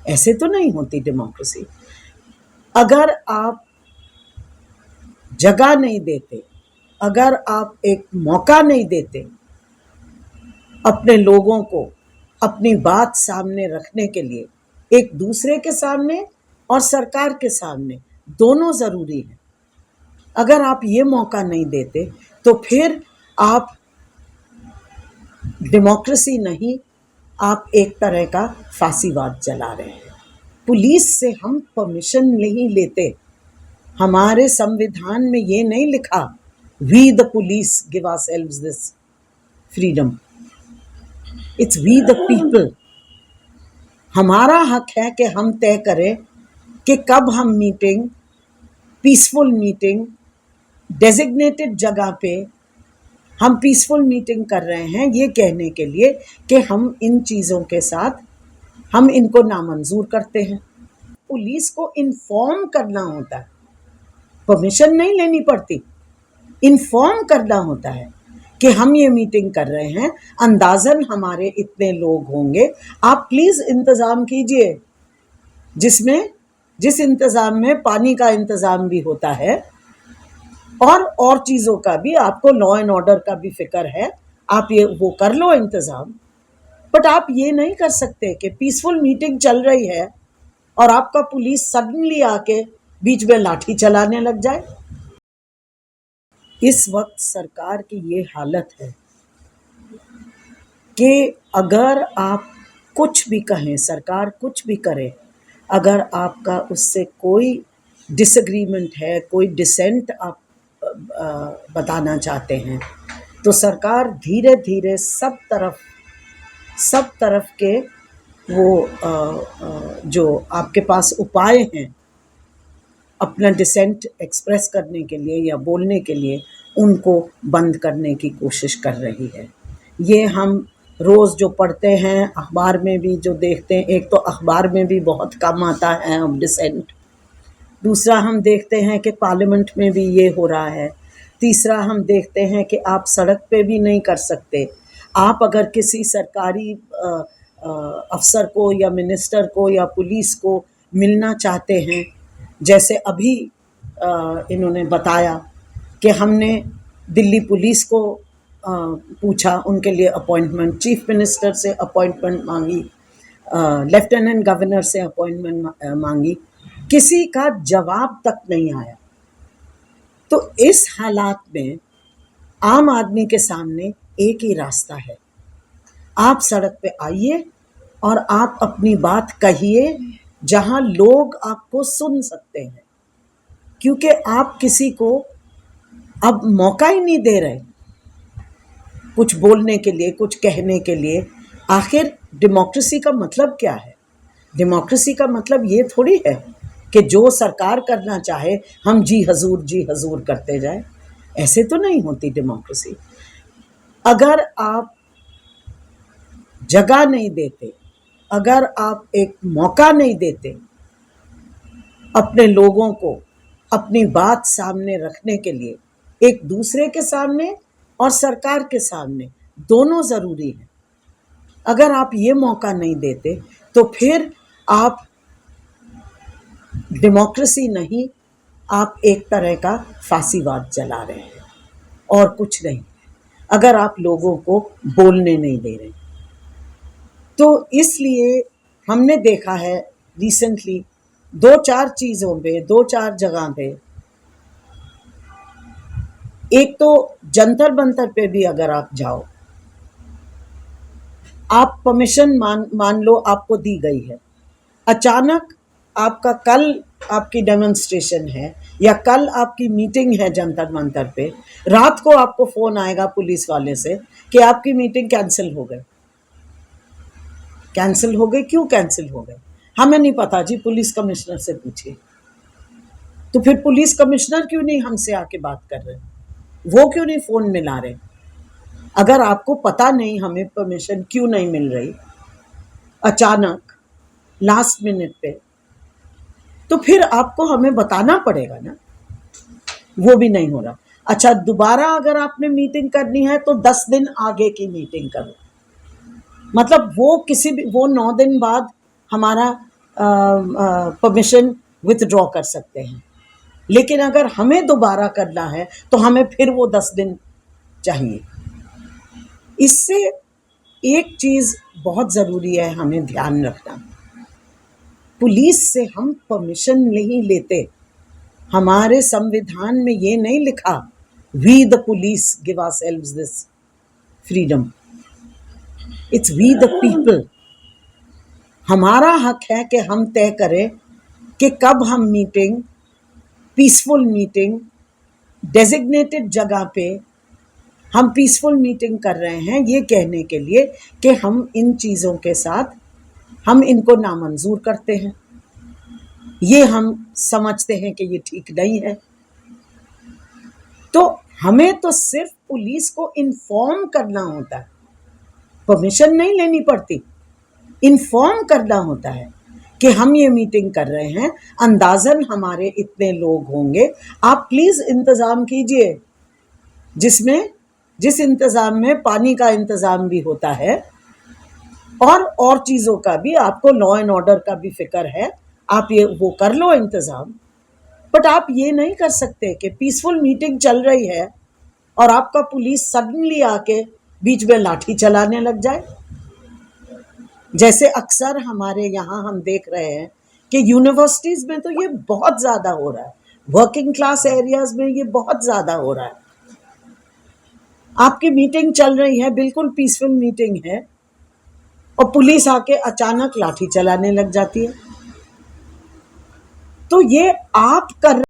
ऐसे तो नहीं होती डेमोक्रेसी। अगर आप जगह नहीं देते, अगर आप एक मौका नहीं देते अपने लोगों को अपनी बात सामने रखने के लिए, एक दूसरे के सामने और सरकार के सामने, दोनों जरूरी है। अगर आप ये मौका नहीं देते तो फिर आप डेमोक्रेसी नहीं, आप एक तरह का फांसीवाद चला रहे हैं। पुलिस से हम परमिशन नहीं लेते। हमारे संविधान में ये नहीं लिखा we the police give ourselves this freedom. It's we the people. हमारा हक है कि हम तय करें कि कब हम मीटिंग, पीसफुल मीटिंग, डेजिग्नेटेड जगह पे हम पीसफुल मीटिंग कर रहे हैं, ये कहने के लिए कि हम इन चीज़ों के साथ हम इनको नामंजूर करते हैं। पुलिस को इन्फॉर्म करना होता है, परमिशन नहीं लेनी पड़ती, इन्फॉर्म करना होता है कि हम ये मीटिंग कर रहे हैं, अंदाजन हमारे इतने लोग होंगे, आप प्लीज़ इंतज़ाम कीजिए, जिस इंतज़ाम में पानी का इंतज़ाम भी होता है और चीज़ों का भी, आपको लॉ एंड ऑर्डर का भी फिक्र है, आप ये वो कर लो इंतज़ाम। बट आप ये नहीं कर सकते कि पीसफुल मीटिंग चल रही है और आपका पुलिस सडनली आके बीच में लाठी चलाने लग जाए। इस वक्त सरकार की ये हालत है कि अगर आप कुछ भी कहें, सरकार कुछ भी करे, अगर आपका उससे कोई डिसएग्रीमेंट है, कोई डिसेंट आप बताना चाहते हैं, तो सरकार धीरे धीरे सब तरफ के वो जो आपके पास उपाय हैं अपना डिसेंट एक्सप्रेस करने के लिए या बोलने के लिए, उनको बंद करने की कोशिश कर रही है। ये हम रोज़ जो पढ़ते हैं, अखबार में भी जो देखते हैं, एक तो अखबार में भी बहुत कम आता है अब डिसेंट, दूसरा हम देखते हैं कि पार्लियामेंट में भी ये हो रहा है, तीसरा हम देखते हैं कि आप सड़क पे भी नहीं कर सकते। आप अगर किसी सरकारी अफसर को या मिनिस्टर को या पुलिस को मिलना चाहते हैं, जैसे अभी इन्होंने बताया कि हमने दिल्ली पुलिस को पूछा, उनके लिए अपॉइंटमेंट, चीफ मिनिस्टर से अपॉइंटमेंट मांगी, लेफ्टिनेंट गवर्नर से अपॉइंटमेंट मांगी, किसी का जवाब तक नहीं आया। तो इस हालात में आम आदमी के सामने एक ही रास्ता है, आप सड़क पे आइए और आप अपनी बात कहिए जहां लोग आपको सुन सकते हैं, क्योंकि आप किसी को अब मौका ही नहीं दे रहे कुछ बोलने के लिए, कुछ कहने के लिए। आखिर डेमोक्रेसी का मतलब क्या है? डेमोक्रेसी का मतलब ये थोड़ी है कि जो सरकार करना चाहे हम जी हजूर करते जाए। ऐसे तो नहीं होती डेमोक्रेसी। अगर आप जगह नहीं देते, अगर आप एक मौका नहीं देते अपने लोगों को अपनी बात सामने रखने के लिए, एक दूसरे के सामने और सरकार के सामने, दोनों ज़रूरी है। अगर आप ये मौका नहीं देते तो फिर आप डेमोक्रेसी नहीं, आप एक तरह का फांसीवाद चला रहे हैं और कुछ नहीं, अगर आप लोगों को बोलने नहीं दे रहे। तो इसलिए हमने देखा है रिसेंटली 2-4 चीज़ों पे, 2-4 जगह पे, एक तो जंतर मंतर पे भी अगर आप जाओ, आप परमिशन मान लो आपको दी गई है, अचानक आपका कल आपकी डेमोन्स्ट्रेशन है या कल आपकी मीटिंग है जंतर मंतर पे, रात को आपको फ़ोन आएगा पुलिस वाले से कि आपकी मीटिंग कैंसिल हो गई। कैंसिल हो गई, क्यों कैंसिल हो गई? हमें नहीं पता जी, पुलिस कमिश्नर से पूछिए। तो फिर पुलिस कमिश्नर क्यों नहीं हमसे आके बात कर रहे, वो क्यों नहीं फ़ोन मिला रहे? अगर आपको पता नहीं हमें परमिशन क्यों नहीं मिल रही अचानक लास्ट मिनट पे, तो फिर आपको हमें बताना पड़ेगा ना। वो भी नहीं हो रहा। अच्छा, दोबारा अगर आपने मीटिंग करनी है तो 10 दिन आगे की मीटिंग करो, मतलब वो 9 दिन बाद हमारा परमिशन विथड्रॉ कर सकते हैं, लेकिन अगर हमें दोबारा करना है तो हमें फिर वो 10 दिन चाहिए। इससे एक चीज़ बहुत ज़रूरी है हमें ध्यान रखना, पुलिस से हम परमिशन नहीं लेते। हमारे संविधान में ये नहीं लिखा we the police give ourselves this freedom, it's we the people. हमारा हक है कि हम तय करें कि कब हम मीटिंग, पीसफुल मीटिंग, डेजिग्नेटेड जगह पे हम पीसफुल मीटिंग कर रहे हैं, ये कहने के लिए कि हम इन चीज़ों के साथ हम इनको नामंजूर करते हैं, ये हम समझते हैं कि ये ठीक नहीं है। तो हमें तो सिर्फ पुलिस को इन्फॉर्म करना होता है, परमिशन नहीं लेनी पड़ती, इन्फॉर्म करना होता है कि हम ये मीटिंग कर रहे हैं, अंदाज़न हमारे इतने लोग होंगे, आप प्लीज़ इंतज़ाम कीजिए, जिस इंतज़ाम में पानी का इंतज़ाम भी होता है और चीज़ों का भी, आपको लॉ एंड ऑर्डर का भी फिक्र है, आप ये वो कर लो इंतज़ाम। बट आप ये नहीं कर सकते कि पीसफुल मीटिंग चल रही है और आपका पुलिस सडनली आके बीच में लाठी चलाने लग जाए। जैसे अक्सर हमारे यहाँ हम देख रहे हैं कि यूनिवर्सिटीज़ में तो ये बहुत ज़्यादा हो रहा है, वर्किंग क्लास एरियाज में ये बहुत ज़्यादा हो रहा है। आपकी मीटिंग चल रही है, बिल्कुल पीसफुल मीटिंग है, और पुलिस आके अचानक लाठी चलाने लग जाती है। तो ये आप कर